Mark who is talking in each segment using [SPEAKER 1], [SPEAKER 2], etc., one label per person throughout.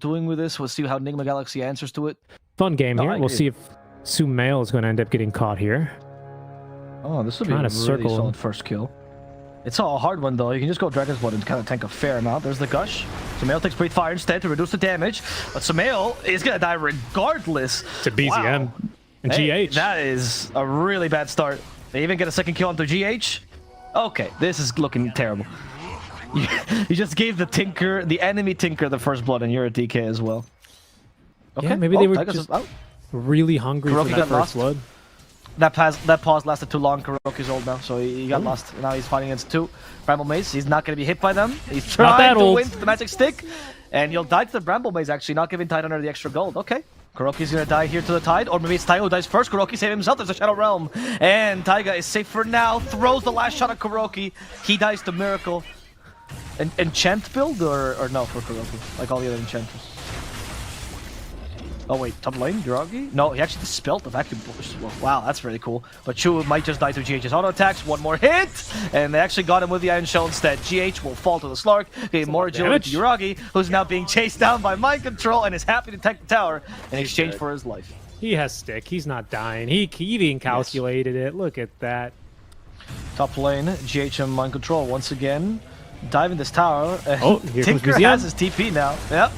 [SPEAKER 1] doing with this. We'll see how NIGMA Galaxy answers to it.
[SPEAKER 2] Fun game here. We'll see if Sumail is going to end up getting caught here.
[SPEAKER 1] Oh, this will be a really solid first kill. It's a hard one though. You can just go Dragon's Blood and kind of tank a fair amount. There's the Gush. Sumail takes Breathe Fire instead to reduce the damage. But Sumail is going to die regardless.
[SPEAKER 2] To BZM and GH.
[SPEAKER 1] That is a really bad start. They even get a second kill onto GH. Okay, this is looking terrible. You just gave the Tinker, the enemy Tinker, the first blood, and you're a DK as well. Okay,
[SPEAKER 2] yeah, maybe they were just really hungry for that first blood.
[SPEAKER 1] That pause lasted too long. Kuroki's old now, so he got lost. Now he's fighting against two Bramble Maze. He's not going to be hit by them. He's trying to win the Magic Stick, and you'll die to the Bramble Maze, actually, not giving Tidehunter the extra gold. Okay. Kuroki's going to die here to the Tide, or maybe it's Taiga who dies first. Kuroki saved himself. There's a Shadow Realm, and Taiga is safe for now. Throws the last shot at Kuroki. He dies to Miracle. Enchant build, or no for Kuroki? Like all the other enchanters. Oh wait, top lane, Duragi? No, he actually dispelled the vacuum push. Well, wow, that's really cool. But Chu might just die to GH's auto attacks. One more hit, and they actually got him with the Iron Shell instead. GH will fall to the Slark, getting more agility to Duragi, who's now being chased down by Mind Control and is happy to take the tower in exchange for his life.
[SPEAKER 2] He has stick. He's not dying. He even calculated it. Look at that.
[SPEAKER 1] Top lane, GH and Mind Control once again. Diving this tower.
[SPEAKER 2] Oh, here comes
[SPEAKER 1] Tinker has his TP now. Yep.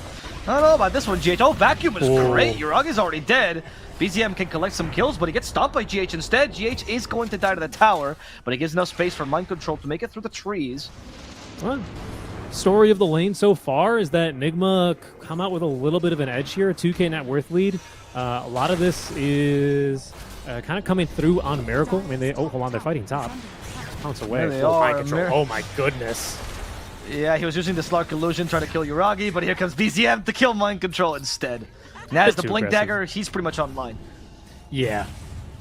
[SPEAKER 1] I don't know about this one, GH. Oh, Vacuum is great. Uragi's already dead. BZM can collect some kills, but he gets stopped by GH instead. GH is going to die to the tower, but he gives enough space for Mind Control to make it through the trees.
[SPEAKER 2] Well, story of the lane so far is that NIGMA come out with a little bit of an edge here, a 2k net worth lead. A lot of this is kind of coming through on Miracle. I mean, oh, hold on, they're fighting top. Pounce away. Mind Control. Oh my goodness.
[SPEAKER 1] Yeah, he was using the Slark Illusion trying to kill Uragi, but here comes BZM to kill Mind Control instead. Now as the Blink Dagger, he's pretty much online.
[SPEAKER 2] Yeah.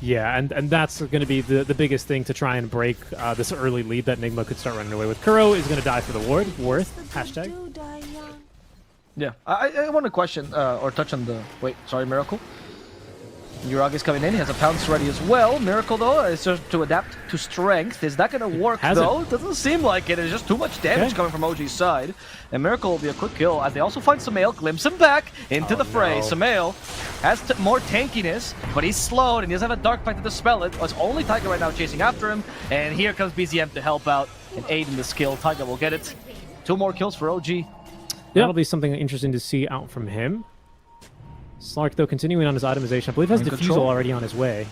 [SPEAKER 2] Yeah, and that's going to be the biggest thing to try and break this early lead that NIGMA could start running away with. Kuro is going to die for the ward. Worth. Hashtag.
[SPEAKER 1] Yeah. I want to question, or touch on the... Wait, sorry, Miracle? Uragi's coming in. He has a pounce ready as well. Miracle, though, is just to adapt to strength. Is that going to work, though? Doesn't seem like it. It's just too much damage coming from OG's side. And Miracle will be a quick kill, as they also find Sumail, glimpse him back into the fray. No. Sumail has more tankiness, but he's slowed, and he doesn't have a Dark Fight to dispel it. It's only Taiga right now chasing after him, and here comes BZM to help out and aid in the skill. Taiga will get it. 2 more kills for OG.
[SPEAKER 2] Yeah. That'll be something interesting to see out from him. Slark, though, continuing on his itemization. I believe has Diffusal already on his way.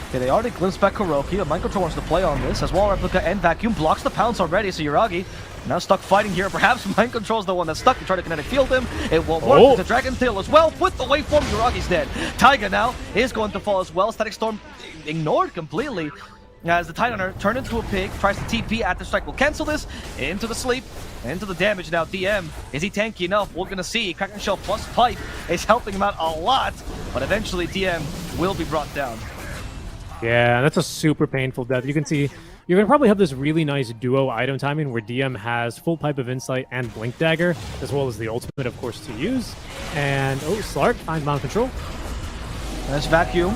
[SPEAKER 1] Okay, they already glimpsed back Kuroki, but Mind Control wants to play on this, as Wall Replica and Vacuum blocks the pounce already, so Uragi now stuck fighting here. Perhaps Mind Control's the one that's stuck to try to kinetic field him. It won't work. It's a Dragon Tail as well. With the waveform, Uragi's dead. Taiga now is going to fall as well. Static Storm ignored completely. As the Tidehunter turned into a pig, tries to TP at the strike. Will cancel this into the sleep, into the damage now. DM, is he tanky enough? We're gonna see. Kraken Shell plus Pipe is helping him out a lot, but eventually DM will be brought down.
[SPEAKER 2] Yeah, that's a super painful death. You can see you're gonna probably have this really nice duo item timing where DM has full Pipe of Insight and Blink Dagger, as well as the ultimate, of course, to use. And Slark finds Mind Control.
[SPEAKER 1] That's Vacuum.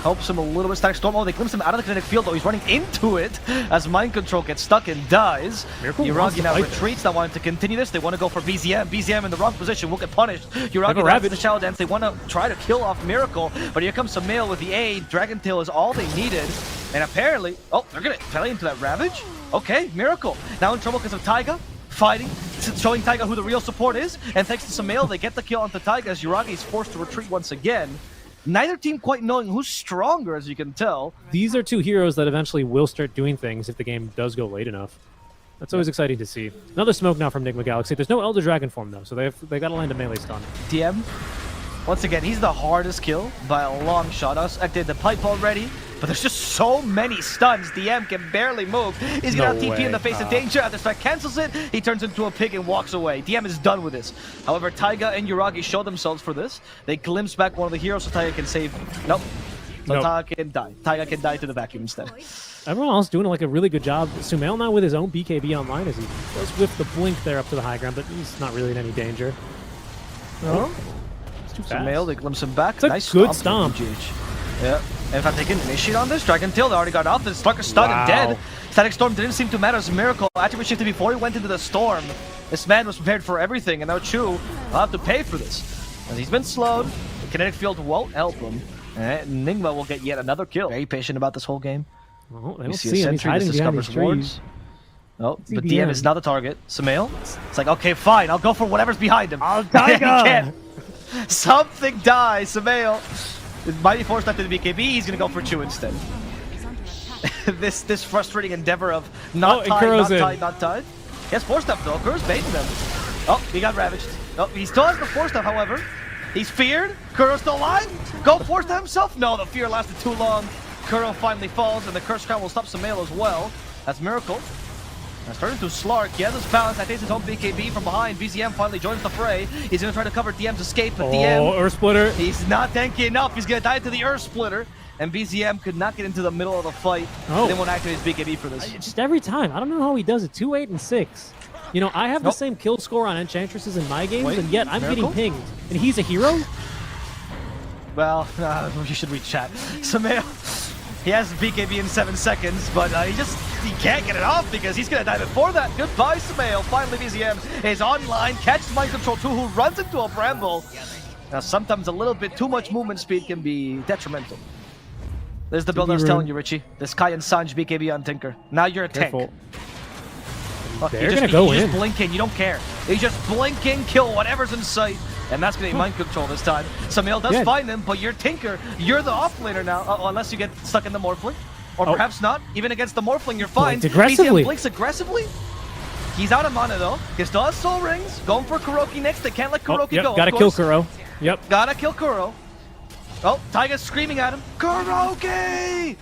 [SPEAKER 1] Helps him a little bit. Static Storm. Oh, they glimpse him out of the kinetic field, though. He's running into it as Mind Control gets stuck and dies. Uragi now retreats, not wanting to continue this. They want to go for BZM. BZM in the wrong position will get punished. Uragi grabs the Shadow Dance. They want to try to kill off Miracle, but here comes Sumail with the aid. Dragon Tail is all they needed. And apparently... Oh, they're going to play into that Ravage? Okay, Miracle. Now in trouble because of Taiga. Fighting, showing Taiga who the real support is. And thanks to Sumail, they get the kill onto Taiga as Uragi is forced to retreat once again. Neither team quite knowing who's stronger, as you can tell.
[SPEAKER 2] These are 2 heroes that eventually will start doing things if the game does go late enough. That's always exciting to see. Another smoke now from NIGMA Galaxy. There's no Elder Dragon form, though, so they got to land a melee stun.
[SPEAKER 1] DM, once again, he's the hardest kill by a long shot. I activated the pipe already, but there's just so many stuns. DM can barely move. He's going to have TP in the face of danger. After Strike cancels it, he turns into a pig and walks away. DM is done with this. However, Taiga and Uragi show themselves for this. They glimpse back one of the heroes so Taiga can save. Nope. So Taiga can die. Taiga can die to the vacuum instead.
[SPEAKER 2] Everyone else doing like a really good job. Sumail now with his own BKB online as he goes whiff the blink there up to the high ground, but he's not really in any danger.
[SPEAKER 1] No. It's too fast. Sumail, they glimpse him back.
[SPEAKER 2] It's a nice good stomp.
[SPEAKER 1] Yeah. And if I take an initiate on this, Dragon Tail, they already got off. The Slark is stunned and dead. Static Storm didn't seem to matter as Miracle. Attribute shifted before he went into the storm. This man was prepared for everything, and now Chu will have to pay for this. As he's been slowed, the kinetic field won't help him. And NIGMA will get yet another kill. Very patient about this whole game.
[SPEAKER 2] Well, I
[SPEAKER 1] You
[SPEAKER 2] don't
[SPEAKER 1] see
[SPEAKER 2] see
[SPEAKER 1] a
[SPEAKER 2] him. He's
[SPEAKER 1] sentry,
[SPEAKER 2] hiding
[SPEAKER 1] this
[SPEAKER 2] behind
[SPEAKER 1] discovers
[SPEAKER 2] these
[SPEAKER 1] wards.
[SPEAKER 2] trees.
[SPEAKER 1] Oh,
[SPEAKER 2] See
[SPEAKER 1] but DM is not the target. Sumail, it's like, okay, fine, I'll go for whatever's behind him.
[SPEAKER 2] I'll
[SPEAKER 1] He
[SPEAKER 2] Taiga!
[SPEAKER 1] can't. Something dies, Sumail. Might be forced after the BKB, he's gonna go for Chu instead. this frustrating endeavor of not tied. He has 4-step though, Kuro's baiting them. Oh, he got ravaged. Oh, he still has the 4-step, however. He's feared. Kuro's still alive. Go force to himself. No, the fear lasted too long. Kuro finally falls, and the Curse Crown will stop Sumail as well. That's Miracle. Now starting to Slark. He has his balance. That takes his own BKB from behind. BZM finally joins the fray. He's going to try to cover DM's escape, but DM...
[SPEAKER 2] Earth Splitter.
[SPEAKER 1] He's not tanky enough. He's going to die to the Earth Splitter. And BZM could not get into the middle of the fight.
[SPEAKER 2] Oh.
[SPEAKER 1] They won't activate his BKB for this.
[SPEAKER 2] Just every time. I don't know how he does it. 2, 8, and 6. You know, I have the same kill score on Enchantresses in my games, and yet I'm getting pinged. And he's a hero?
[SPEAKER 1] Well, you should read chat. Sumail, he has BKB in 7 seconds, but he can't get it off because he's gonna die before that. Goodbye, Sumail. Finally, BZM is online, catches Mind Control 2, who runs into a Bramble. Now, sometimes a little bit too much movement speed can be detrimental. There's the build I was telling you, Richie. This Kai and Sanj BKB on Tinker. Now you're a tank.
[SPEAKER 2] They're gonna go in.
[SPEAKER 1] You just blink in, you don't care. You just blink in, kill whatever's in sight. And that's gonna be Mind Control this time. Sumail does find him, but you're Tinker. You're the offlaner now, unless you get stuck in the Morphling. Or perhaps not. Even against the Morphling, you're fine.
[SPEAKER 2] Aggressively.
[SPEAKER 1] BZM blinks aggressively. He's out of mana though. He still has Soul Rings. Going for Kuroki next. They can't let Kuroki go.
[SPEAKER 2] Gotta kill Kuro. Yep.
[SPEAKER 1] Gotta kill Kuro. Oh, Taiga's screaming at him. Kuroki!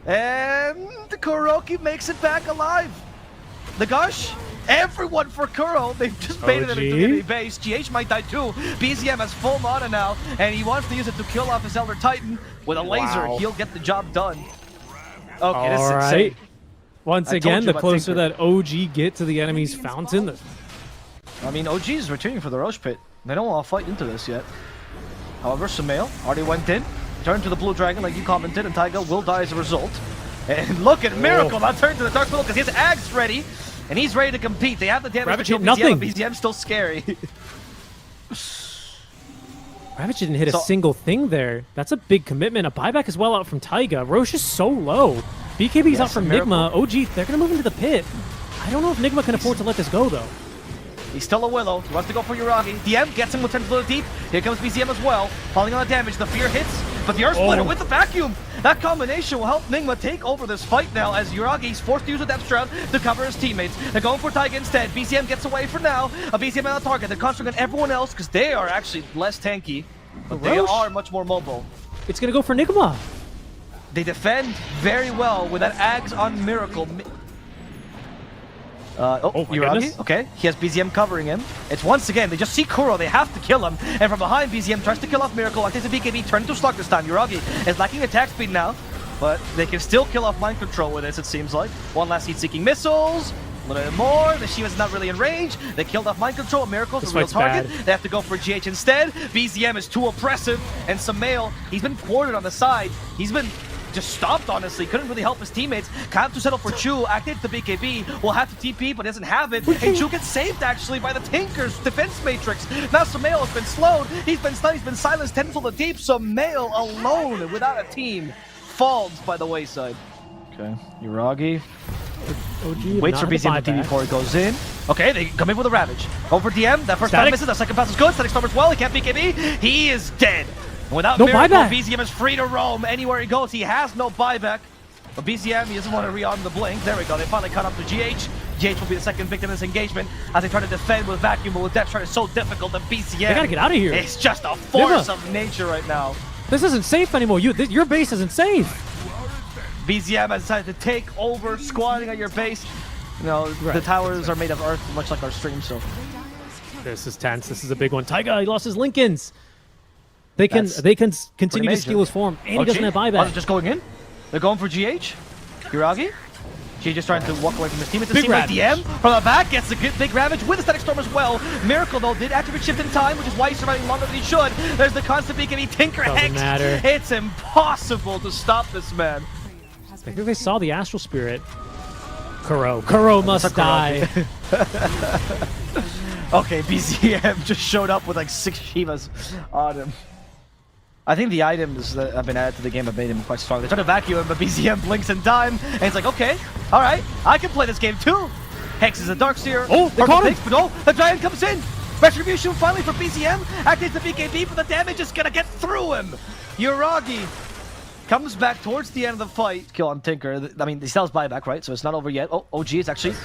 [SPEAKER 1] And the Kuroki makes it back alive. The Gush, everyone for Kuro. They've just baited him into the enemy base. GH might die too. BZM has full mana now, and he wants to use it to kill off his Elder Titan. With a laser, he'll get the job done. Okay, this is insane.
[SPEAKER 2] Once again, the closer that OG get to the enemy's fountain.
[SPEAKER 1] I mean, OG is returning for the Roche Pit. They don't want to fight into this yet. However, Sumail already went in, turned to the Blue Dragon like you commented, and Taiga will die as a result. And look at Miracle now turn to the Dark Middle because his Ag's ready, and he's ready to compete. They have the damage to kill BZM, but BZM's still scary.
[SPEAKER 2] Ravage didn't hit a single thing there. That's a big commitment. A buyback as well out from Taiga. Roche is so low. BKB's out from NIGMA. OG, they're going to move into the pit. I don't know if NIGMA can afford to let this go, though.
[SPEAKER 1] He's still a Willow. He wants to go for Yuragi. DM gets him with 10 Little Deep. Here comes BZM as well. Falling on the damage. The Fear hits, but the Earth Splitter with the Vacuum. That combination will help NIGMA take over this fight now as Yuragi's forced to use a Depth Shroud to cover his teammates. They're going for Taiga instead. BZM gets away for now. A BZM on the target. They're concentrating on everyone else because they are actually less tanky, but they are much more mobile.
[SPEAKER 2] It's going to go for NIGMA.
[SPEAKER 1] They defend very well with that Ags on Miracle. Yuragi, okay. He has BZM covering him. It's once again, they just see Kuro, they have to kill him. And from behind, BZM tries to kill off Miracle. I think the BKB turned into Slug this time. Yuragi is lacking attack speed now, but they can still kill off Mind Control with this, it seems like. One last heat-seeking missiles. A little bit more. The Shiva's not really in range. They killed off Mind Control. Miracle's the real target. They have to go for GH instead. BZM is too oppressive. And Sumail, he's been thwarted on the side. He's been just stopped, honestly. Couldn't really help his teammates. Kind of to settle for Chu. Activates the BKB. Will have to TP, but doesn't have it. And Chu gets saved, actually, by the Tinker's defense matrix. Now Sumail has been slowed. He's been stunned. He's been silenced. 10 to the deep. Sumail alone, without a team, falls by the wayside. Okay, Yuragi. Waits for BZM to TP before he goes in. Okay, they come in with a Ravage. Over DM. That first pass misses. That second pass is good. Static Storm as well. He can't BKB. He is dead. Without Miracle, BZM is free to roam anywhere he goes. He has no buyback. But BZM, he doesn't want to rearm the blink. There we go. They finally cut up to GH. GH will be the second victim in this engagement as they try to defend with Vacuum, but with Depth Shroud, it's so difficult that BZM...
[SPEAKER 2] They gotta get out of here.
[SPEAKER 1] It's just a force of nature right now.
[SPEAKER 2] This isn't safe anymore. Your base isn't safe.
[SPEAKER 1] BZM has decided to take over, squatting at your base. You know, the towers are made of earth, much like our stream, so...
[SPEAKER 2] This is tense. This is a big one. Taiga, he lost his Lincolns. They can continue to steal his form, and he doesn't have buyback.
[SPEAKER 1] They're just going in. They're going for GH. Yuragi. GH just trying to walk away from his team. It seems like DM from the back gets a good big Ravage with the Static Storm as well. Miracle, though, did activate Shift in time, which is why he's surviving longer than he should. There's the constant BKB Tinker Hex. It's impossible to stop this man.
[SPEAKER 2] I think they saw the Astral Spirit. Kuro must die.
[SPEAKER 1] Okay, BZM just showed up with like 6 Shivas on him. I think the items that have been added to the game have made him quite strong. They try to vacuum him, but BZM blinks in time, and he's like, okay, all right, I can play this game too. Hex is a Darkseer.
[SPEAKER 2] Oh, they caught him.
[SPEAKER 1] But oh, the Giant comes in. Retribution finally for BZM. Activates the BKB, but the damage is gonna get through him. Yuragi comes back towards the end of the fight. Kill on Tinker. I mean, he still has buyback, right? So it's not over yet. Oh, OG is actually...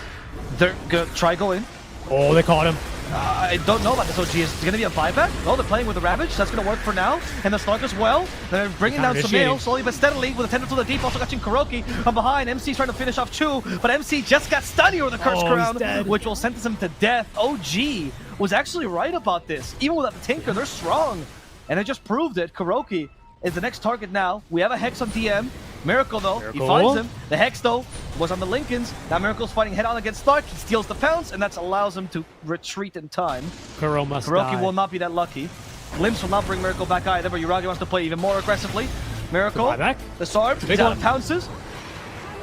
[SPEAKER 1] They're gonna try go in.
[SPEAKER 2] Oh, they caught him.
[SPEAKER 1] I don't know about this OG. Is it going to be a buyback? Oh, they're playing with the Ravage. That's going to work for now. And the Slug as well. They're bringing down Sumail slowly but steadily with a tendril to the deep. Also catching Kuroki from behind. MC's trying to finish off Chu, but MC just got stunned with a Curse Crown, which will sentence him to death. OG was actually right about this. Even without the Tinker, they're strong. And they just proved it. Kuroki is the next target now. We have a Hex on DM. Miracle though, he finds him. The Hex though was on the Lincolns. Now Miracle's fighting head on against Stark. He steals the pounce, and that allows him to retreat in time. Kuroki will not be that lucky. Glimpse will not bring Miracle back either, but Yuragi wants to play even more aggressively. Miracle, the Sarb, he's out of pounces.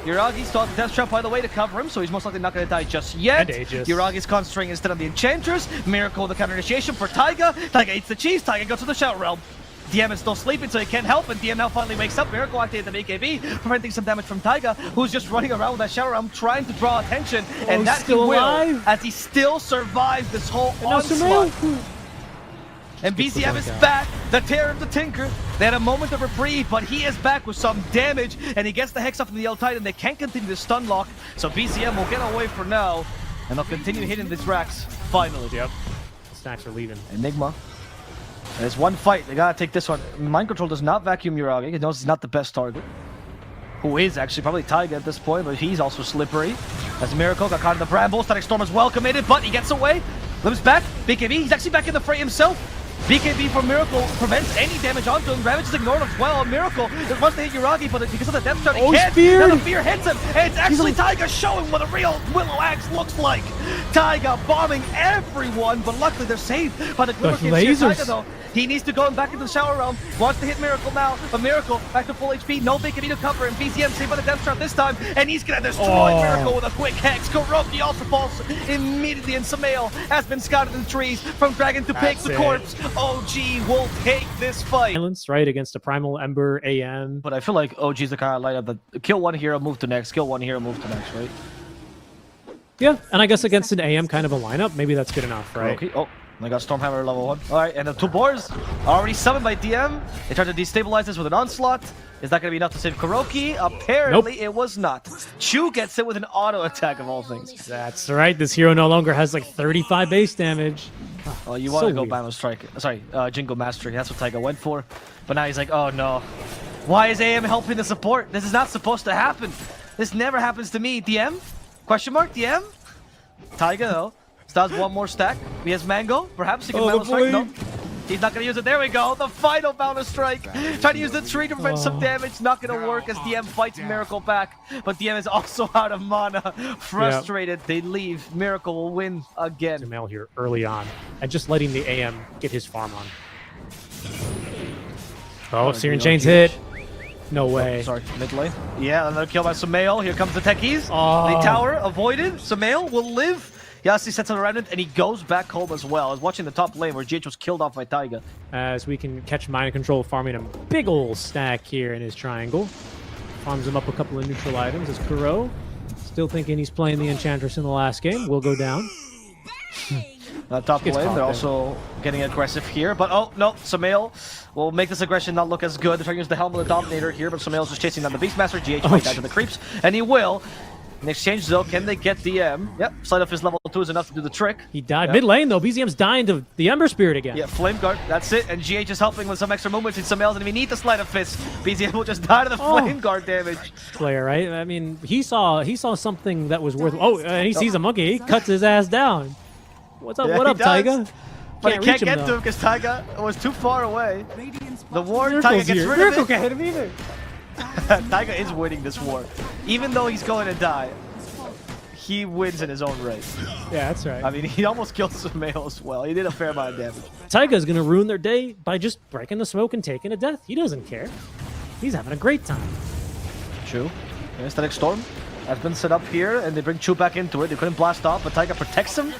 [SPEAKER 1] Yuragi still has the Death Trap, by the way, to cover him, so he's most likely not going to die just yet. Yuragi's concentrating instead on the Enchantress. Miracle, the counter initiation for Taiga. Taiga eats the cheese. Taiga goes to the Shout Realm. DM is still sleeping, so he can't help, and DM now finally wakes up. Miracle activated the BKB, preventing some damage from Taiga, who's just running around with that Shower Realm, trying to draw attention, and that he will, as he still survives this whole onslaught. And BZM is back, the Terror of the Tinker. They had a moment of reprieve, but he is back with some damage, and he gets the Hex off of the L Titan. They can't continue the stun lock, so BZM will get away for now, and they'll continue hitting these racks, finally.
[SPEAKER 2] Yep, stacks are leaving.
[SPEAKER 1] Enigma. There's one fight, they gotta take this one. Mind Control does not vacuum Yuragi, he knows he's not the best target. Who is actually probably Taiga at this point, but he's also slippery. As Miracle got caught in the brambles, Static Storm is well committed, but he gets away. Lives back, BKB, he's actually back in the fray himself. BKB from Miracle prevents any damage onto him. Ravage is ignored as well. Miracle wants to hit Yuragi, but because of the Death Shot, he can't. Now the fear hits him, and it's actually Taiga showing what a real Willow Axe looks like. Taiga bombing everyone, but luckily they're saved by the Glimmer Kids here. Taiga, though, he needs to go back into the Shower Realm. Wants to hit Miracle now, but Miracle back to full HP. No BKB to cover him. BZM saved by the Death Trap this time, and he's gonna destroy Miracle with a quick Hex. Kuroki also falls immediately, and Sumail has been scouted in the trees from Dragon to Pig to Corpse. OG will take this fight.
[SPEAKER 2] Silence, right, against a Primal Ember AM.
[SPEAKER 1] But I feel like OG's the kind of lineup that kill one hero, move to next, kill one hero, move to next, right?
[SPEAKER 2] Yeah, and I guess against an AM kind of a lineup, maybe that's good enough, right?
[SPEAKER 1] Okay. Oh, they got Stormhammer level 1. Alright, and the 2 boars already summoned by DM. They tried to destabilize this with an onslaught. Is that going to be enough to save Kuroki? Apparently it was not. Chu gets it with an auto attack of all things.
[SPEAKER 2] That's right, this hero no longer has like 35 base damage.
[SPEAKER 1] Oh, you want to go Bama Strike. Sorry, Jingle Mastery. That's what Taiga went for. But now he's like, oh no. Why is AM helping the support? This is not supposed to happen. This never happens to me. DM? Question mark? DM? Taiga, though, still has one more stack. He has Mango. Perhaps he can Bama Strike. No. He's not going to use it. There we go. The final Bama Strike. Trying to use the tree to prevent some damage. Not going to work as DM fights Miracle back. But DM is also out of mana. Frustrated. They leave. Miracle will win again.
[SPEAKER 2] Sumail here early on. And just letting the AM get his farm on. Oh, Searing Chain's hit. No way.
[SPEAKER 1] Oh, sorry, mid lane. Yeah, another kill by Sumail. Here comes the techies. The tower avoided. Sumail will live. Yasi sets it around it, and he goes back home as well. I was watching the top lane where GH was killed off by Taiga.
[SPEAKER 2] As we can catch Mind Control farming a big ol' stack here in his triangle. Farms him up a couple of neutral items as Kuro, still thinking he's playing the Enchantress in the last game, will go down.
[SPEAKER 1] Top lane, they're also getting aggressive here, but oh no, Sumail will make this aggression not look as good. They're trying to use the Helm of the Dominator here, but Sumail's just chasing down the Beastmaster. GH might die to the creeps, and he will. In exchange, though, can they get DM? Yep, Slide of his level 2 is enough to do the trick.
[SPEAKER 2] He died mid lane, though. BZM's dying to the Ember Spirit again.
[SPEAKER 1] Yeah, Flame Guard, that's it. And GH is helping with some extra movements in Sumail, and if he need the Slide of Fist, BZM will just die to the Flame Guard damage.
[SPEAKER 2] Player, right? I mean, he saw something that was worth. Oh, and he sees a monkey. He cuts his ass down. What's up? What up, Taiga?
[SPEAKER 1] But he can't get to him because Taiga was too far away. The war, Taiga gets rid of it.
[SPEAKER 2] Miracle can't hit him either.
[SPEAKER 1] Taiga is winning this war. Even though he's going to die, he wins in his own right.
[SPEAKER 2] Yeah, that's right.
[SPEAKER 1] I mean, he almost killed Sumail as well. He did a fair amount of damage.
[SPEAKER 2] Taiga's going to ruin their day by just breaking the smoke and taking a death. He doesn't care. He's having a great time.
[SPEAKER 1] True. Static Storm. has been set up here, and they bring Chu back into it. They couldn't blast off, but Taiga protects him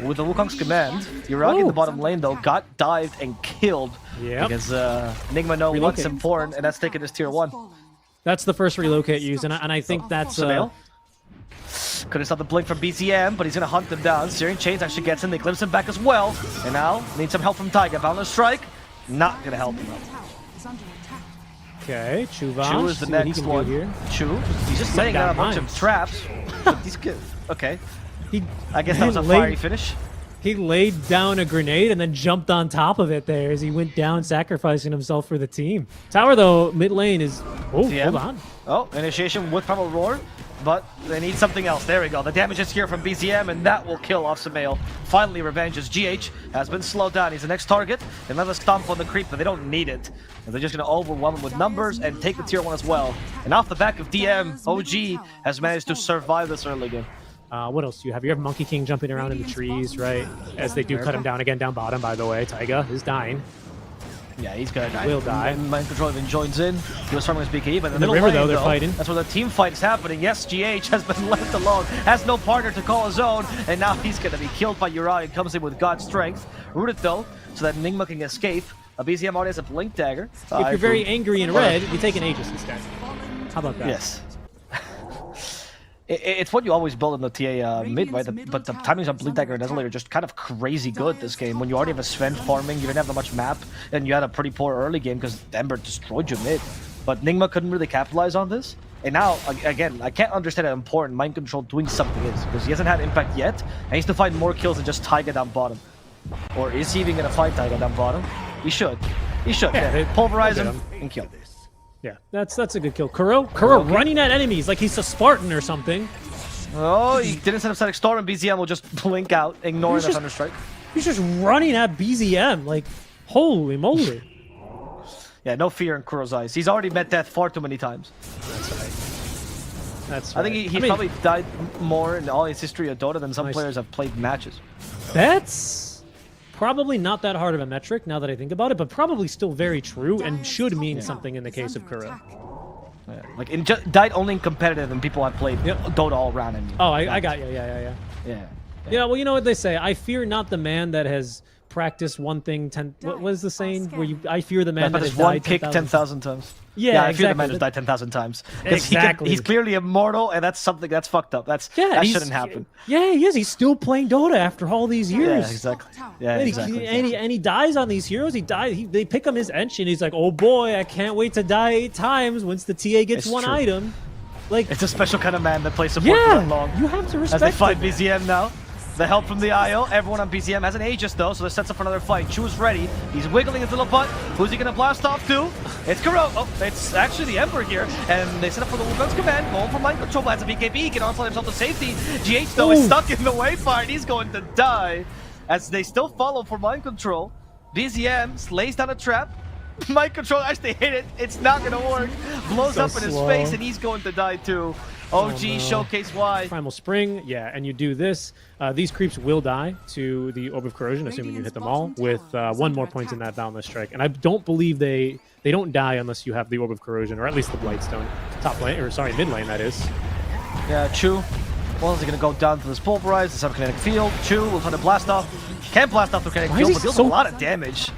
[SPEAKER 1] with the Wukong's command. Yuragi in the bottom lane, though, got dived and killed.
[SPEAKER 2] Yeah.
[SPEAKER 1] Because NIGMA know what's important, and that's taking his tier 1.
[SPEAKER 2] That's the first relocate used, and I think that's...
[SPEAKER 1] Couldn't stop the blink from BZM, but he's going to hunt them down. Searing Chains actually gets in. They glimpse him back as well. And now, need some help from Taiga. Boundless Strike, not going to help him out.
[SPEAKER 2] Okay, Chu
[SPEAKER 1] is the next one. Chu, he's just setting out a bunch of traps. But he's good. Okay. I guess that was a fiery finish.
[SPEAKER 2] He laid down a grenade and then jumped on top of it there as he went down, sacrificing himself for the team. Tower, though, mid lane is... Oh, hold on.
[SPEAKER 1] Oh, initiation with Primal Roar, but they need something else. There we go. The damage is here from BZM, and that will kill off Sumail. Finally, revenge as GH has been slowed down. He's the next target. Another stomp on the creep, but they don't need it. And they're just going to overwhelm him with numbers and take the tier 1 as well. And off the back of DM, OG has managed to survive this early game.
[SPEAKER 2] What else do you have? You have Monkey King jumping around in the trees, right? As they do cut him down again down bottom, by the way. Taiga is dying.
[SPEAKER 1] Yeah, he's gonna die.
[SPEAKER 2] Will die.
[SPEAKER 1] Mind Control even joins in. He was farming his BKB, but in the
[SPEAKER 2] river,
[SPEAKER 1] middle lane,
[SPEAKER 2] though, they're fighting.
[SPEAKER 1] That's where the team fight is happening. Yes, GH has been left alone, has no partner to call his own, and now he's gonna be killed by Uriah. Comes in with God's strength. Rooted though, so that NIGMA can escape. A BZM already has a Blink Dagger.
[SPEAKER 2] If you're very angry in red, you take an Aegis instead. How about that?
[SPEAKER 1] Yes. It's what you always build in the TA mid, right? But the timings on Blink Dagger and Desolator are just kind of crazy good this game. When you already have a Sven farming, you didn't have that much map, and you had a pretty poor early game because Ember destroyed your mid. But NIGMA couldn't really capitalize on this. And now, again, I can't understand how important Mind Control doing something is, because he hasn't had impact yet, and he needs to find more kills than just Taiga down bottom. Or is he even going to fight Taiga down bottom? He should. He should. Yeah, pulverize him and kill.
[SPEAKER 2] Yeah, that's a good kill. Kuro running at enemies like he's a Spartan or something.
[SPEAKER 1] Oh, he didn't set up Static Storm, and BZM will just blink out, ignoring the Thunderstrike.
[SPEAKER 2] He's just running at BZM, like, holy moly.
[SPEAKER 1] Yeah, no fear in Kuro's eyes. He's already met death far too many times.
[SPEAKER 2] That's right.
[SPEAKER 1] I think he's probably died more in all his history of Dota than some players have played matches.
[SPEAKER 2] That's probably not that hard of a metric now that I think about it, but probably still very true and should mean something in the case of Kuro.
[SPEAKER 1] Yeah, like, died only in competitive and people have played Dota all around him.
[SPEAKER 2] Oh, I got you. Yeah. Yeah, well, you know what they say. I fear not the man that has practiced one thing what was the saying? Where I fear the man that has
[SPEAKER 1] one
[SPEAKER 2] died
[SPEAKER 1] kick 10,000 times.
[SPEAKER 2] Yeah,
[SPEAKER 1] I fear the man who's died 10,000 times.
[SPEAKER 2] Exactly.
[SPEAKER 1] He's clearly immortal, and that's something that's fucked up. That shouldn't happen.
[SPEAKER 2] Yeah, he is. He's still playing Dota after all these years.
[SPEAKER 1] Yeah, exactly. Yeah, exactly.
[SPEAKER 2] And he dies on these heroes. He dies. They pick him his ench, and he's like, "Oh boy, I can't wait to die 8 times once the TA gets one item." Like,
[SPEAKER 1] it's a special kind of man that plays support for that long.
[SPEAKER 2] You have to respect.
[SPEAKER 1] As they fight BZM now. The help from the IO. Everyone on BZM has an Aegis though, so this sets up for another fight. Chu's ready. He's wiggling his little butt. Who's he gonna blast off to? It's Kuro. Oh, it's actually the Emperor here. And they set up for the Wukong's command. Going for Mind Control. Has a BKB. He can onslaught himself to safety. GH though is stuck in the wayfinder. He's going to die. As they still follow for Mind Control. BZM lays down a trap. Mind Control actually hit it. It's not gonna work. Blows up in his face, and he's going to die too. OG showcase why.
[SPEAKER 2] Primal Spring, yeah, and you do this. These creeps will die to the Orb of Corrosion, assuming you hit them all, with 1 more point in that Boundless Strike. And I don't believe they don't die unless you have the Orb of Corrosion, or at least the Blightstone. Top lane, or sorry, mid lane, that is.
[SPEAKER 1] Yeah, Chu. Well, is he going to go down to this Pulverize, the Subkinetic Field? Chu will try to blast off. Can't blast off the Kinetic Field, but deals a lot of damage.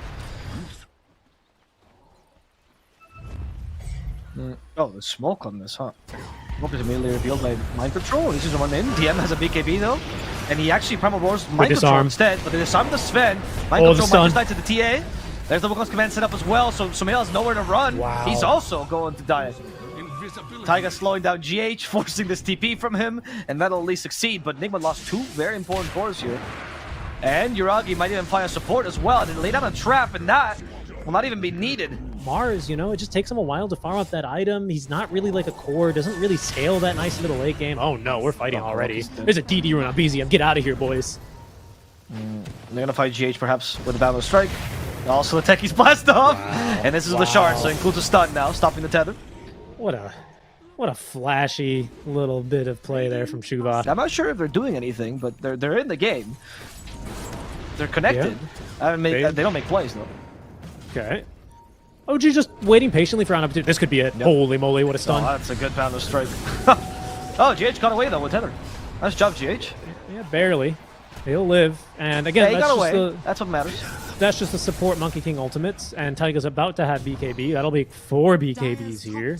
[SPEAKER 1] Oh, there's smoke on this, huh? Smoke is immediately revealed by Mind Control. This is one in. DM has a BKB though, and he actually Primal Roars Mind Control instead, but they disarm the Sven. Mind Control might just die to the TA. There's the Wukong's command set up as well, so Sumail has nowhere to run.
[SPEAKER 2] Wow.
[SPEAKER 1] He's also going to die. Taiga slowing down GH, forcing this TP from him, and that'll at least succeed, but NIGMA lost 2 very important cores here. And Yuragi might even find a support as well. They lay down a trap, and that will not even be needed.
[SPEAKER 2] Mars, you know, it just takes him a while to farm up that item. He's not really like a core, doesn't really scale that nice middle late game. Oh no, we're fighting already. There's a DD run on BZM. Get out of here, boys.
[SPEAKER 1] They're gonna fight GH perhaps with a Boundless Strike. Also the Techie's blast off. Wow. And this is the shard, so it includes a stun now, stopping the tether.
[SPEAKER 2] What a flashy little bit of play there from Shuva.
[SPEAKER 1] I'm not sure if they're doing anything, but they're in the game. They're connected. Yeah. They don't make plays though.
[SPEAKER 2] Okay. OG just waiting patiently for an opportunity. This could be it. Yep. Holy moly, what a stun.
[SPEAKER 1] Oh, that's a good Boundless Strike. Oh, GH got away though with Tether. Nice job, GH.
[SPEAKER 2] Yeah, barely. He'll live. And again,
[SPEAKER 1] Yeah, he
[SPEAKER 2] that's
[SPEAKER 1] got
[SPEAKER 2] just
[SPEAKER 1] away. That's what matters.
[SPEAKER 2] that's just the support Monkey King ultimates, and Taiga's about to have BKB. That'll be 4 BKBs here.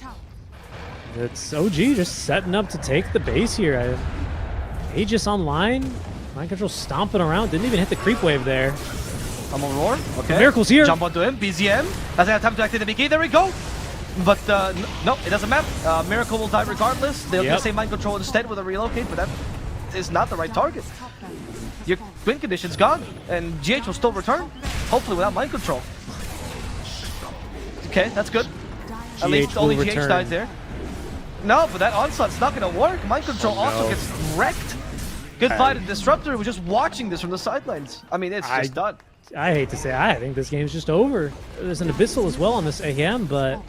[SPEAKER 2] It's OG just setting up to take the base here. Aegis online. Mind Control stomping around. Didn't even hit the creep wave there.
[SPEAKER 1] I'm on roar. Okay.
[SPEAKER 2] Miracle's here.
[SPEAKER 1] Jump onto him. BZM. Doesn't have time to activate the BK. There we go. But no, it doesn't matter. Miracle will die regardless. They'll just say Mind Control instead with a relocate, but that is not the right target. Your win condition's gone, and GH will still return. Hopefully without Mind Control. Okay, that's good. At least only GH died there. No, but that onslaught's not going to work. Mind Control also gets wrecked. Good fight and Disruptor was just watching this from the sidelines. I mean, it's just done.
[SPEAKER 2] I hate to say it, I think this game's just over. There's an Abyssal as well on this AM, but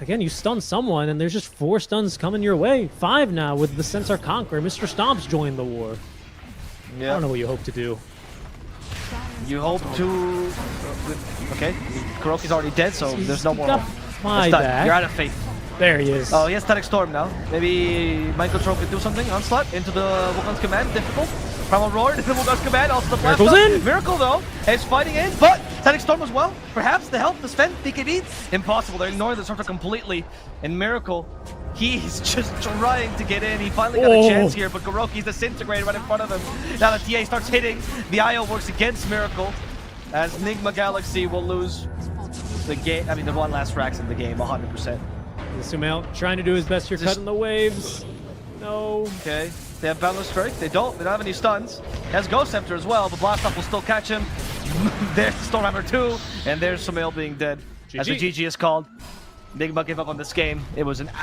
[SPEAKER 2] again, you stun someone, and there's just 4 stuns coming your way. 5 now with the Centaur Conqueror. Mr. Stomp's joined the war.
[SPEAKER 1] Yeah.
[SPEAKER 2] I don't know what you hope to do.
[SPEAKER 1] You hope to... Okay, Kuroki's already dead, so there's no more hope.
[SPEAKER 2] My back.
[SPEAKER 1] You're out of faith.
[SPEAKER 2] There he is.
[SPEAKER 1] Oh, he has Static Storm now. Maybe Mind Control could do something. Onslaught into the Wukon's command. Difficult. Primal Roar into the Wukon's command. Also the blast.
[SPEAKER 2] Miracle's in.
[SPEAKER 1] Miracle though is fighting in, but Static Storm as well. Perhaps to help defend BKB. Impossible. They're ignoring the Disruptor completely. And Miracle, he's just trying to get in. He finally got a chance here, but Kuroki's disintegrated right in front of him. Now the TA starts hitting. The IO works against Miracle, as NIGMA Galaxy will lose the game. I mean, the one last Frax in the game, 100%.
[SPEAKER 2] Sumail trying to do his best here, cutting the waves. No.
[SPEAKER 1] Okay, they have Boundless Strike. They don't have any stuns. He has Ghost Scepter as well, but Blast Off will still catch him. There's Stormhammer 2, and there's Sumail being dead.
[SPEAKER 2] GG.
[SPEAKER 1] As the GG is called. NIGMA gave up on this game. It was an